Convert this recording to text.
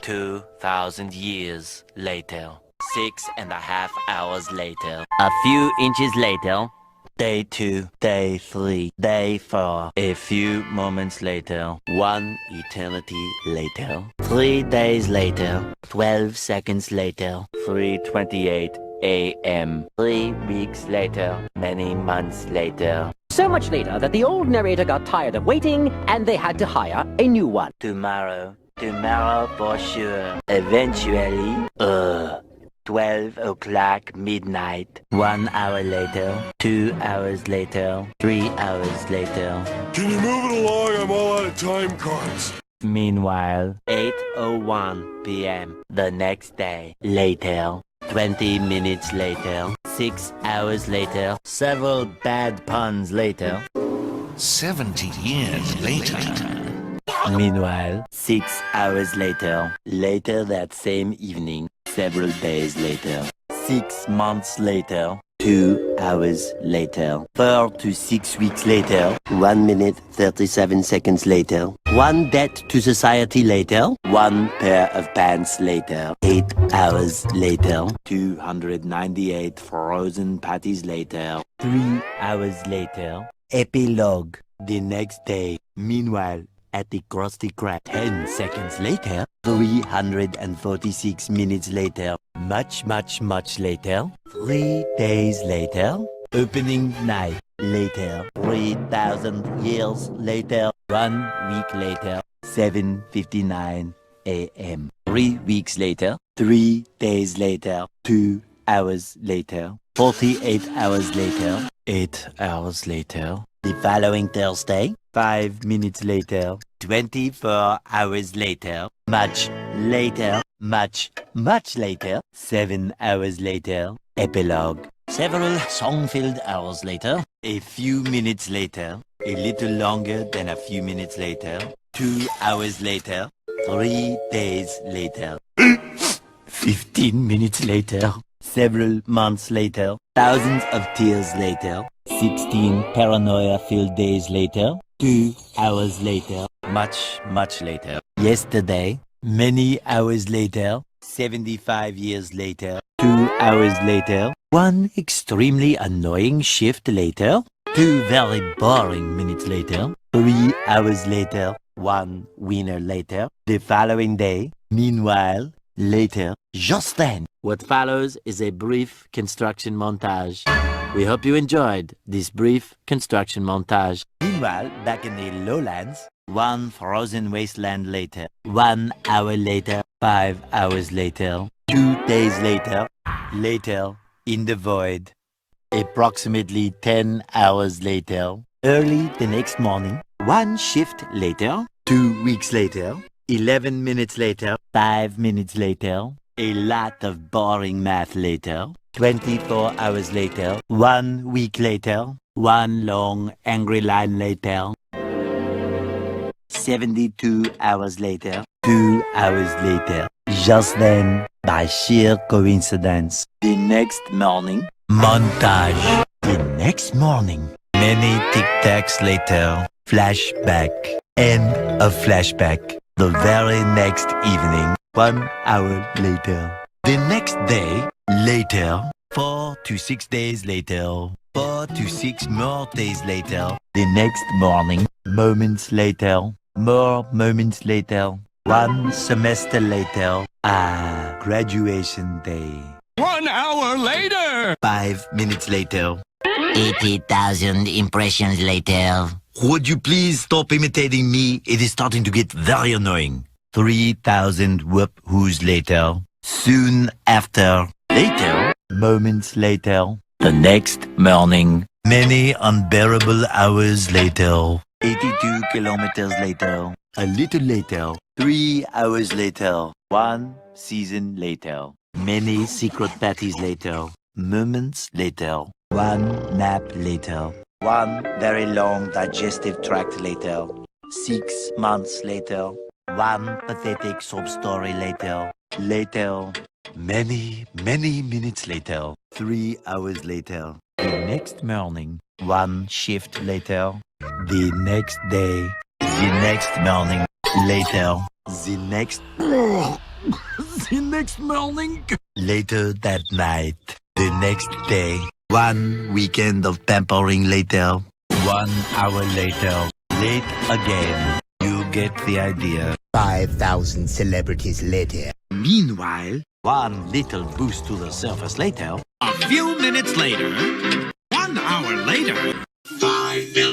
2,000 years later. 6.5 hours later. A few inches later. Day 2, day 3, day 4. A few moments later. 1 eternity later. 3 days later. 12 seconds later. 3:28 a.m. 3 weeks later. Many months later. So much later that the old narrator got tired of waiting and they had to hire a new one. Tomorrow for sure. Eventually, 12 o'clock midnight. 1 hour later, 2 hours later, 3 hours later. Can you move it along? I'm all out of time cards. Meanwhile, 8:01 p.m. the next day. Later, 20 minutes later, 6 hours later, several bad puns later. 70 years later. Meanwhile, 6 hours later, later that same evening, several days later, 6 months later, 2 hours later, 4 to 6 weeks later, 1 minute 37 seconds later, 1 debt to society later, 1 pair of pants later, 8 hours later, 298 frozen patties later, 3 hours later, epilogue, the next day. Meanwhile, at the Krusty Krab, 10 seconds later, 346 minutes later, much later, 3 days later, opening night later, 3,000 years later, 1 week later, 7:59 a.m. 3 weeks later, 3 days later, 2 hours later, 48 hours later, 8 hours later, the following Thursday, 5 minutes later, 24 hours later, much later, much later, 7 hours later, epilogue. Several song-filled hours later, a few minutes later, a little longer than a few minutes later, 2 hours later, 3 days later, 15 minutes later, several months later, thousands of tears later, 16 paranoia-filled days later, 2 hours later, much later. Yesterday, many hours later, 75 years later, 2 hours later, 1 extremely annoying shift later, 2 very boring minutes later, 3 hours later, 1 winner later, the following day. Meanwhile, later, just then. What follows is a brief construction montage. We hope you enjoyed this brief construction montage. Meanwhile, back in the lowlands, 1 frozen wasteland later, 1 hour later, 5 hours later, 2 days later, in the void, approximately 10 hours later, early the next morning, 1 shift later, 2 weeks later, 11 minutes later, 5 minutes later, a lot of boring math later, 24 hours later, 1 week later, 1 long angry line later, 72 hours later, 2 hours later. Just then, by sheer coincidence, the next morning, montage. The next morning, many tic-tacs later, flashback, end of flashback. The very next evening, 1 hour later. The next day, later, 4 to 6 days later, 4 to 6 more days later. The next morning, moments later, more moments later, 1 semester later, graduation day. 1 hour later! 5 minutes later. 80,000 impressions later. Would you please stop imitating me? It is starting to get very annoying. 3,000 whoop-whoos later. Soon after. Later. Moments later. The next morning. Many unbearable hours later. 82 kilometers later. A little later. 3 hours later. 1 season later. Many secret parties later. Moments later. 1 nap later. 1 very long digestive tract later. 6 months later. 1 pathetic sob story later. Later. Many minutes later. 3 hours later. The next morning. 1 shift later. The next day. The next morning. Later. The next... The next morning. Later that night. The next day. 1 weekend of pampering later. 1 hour later. Late again. You get the idea. 5,000 celebrities later. Meanwhile, 1 little boost to the surface later. A few minutes later, 1 hour later, 5 million